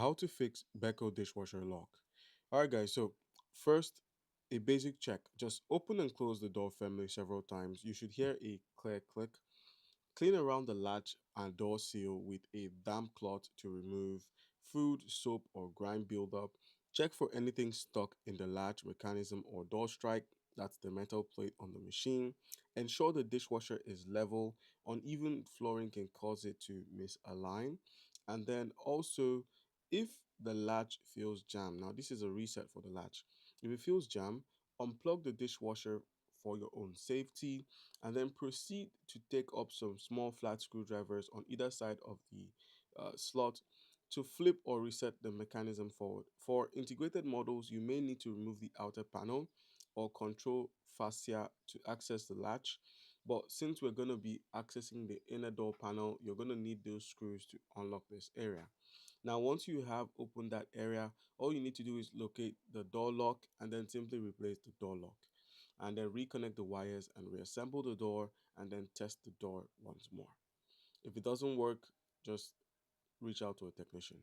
How to fix Beko dishwasher lock. All right, guys. So first, a basic check. Just open and close the door firmly several times. You should hear a clear click. Clean around the latch and door seal with a damp cloth to remove food, soap, or grime buildup. Check for anything stuck in the latch mechanism or door strike. That's the metal plate on the machine. Ensure the dishwasher is level. Uneven flooring can cause it to misalign. And then also, if the latch feels jammed, now this is a reset for the latch. If it feels jammed, unplug the dishwasher for your own safety and then proceed to take up some small flat screwdrivers on either side of the slot to flip or reset the mechanism forward. For integrated models, you may need to remove the outer panel or control fascia to access the latch. But since we're going to be accessing the inner door panel, you're going to need those screws to unlock this area. Now, once you have opened that area, all you need to do is locate the door lock and then simply replace the door lock. And then reconnect the wires and reassemble the door and then test the door once more. If it doesn't work, just reach out to a technician.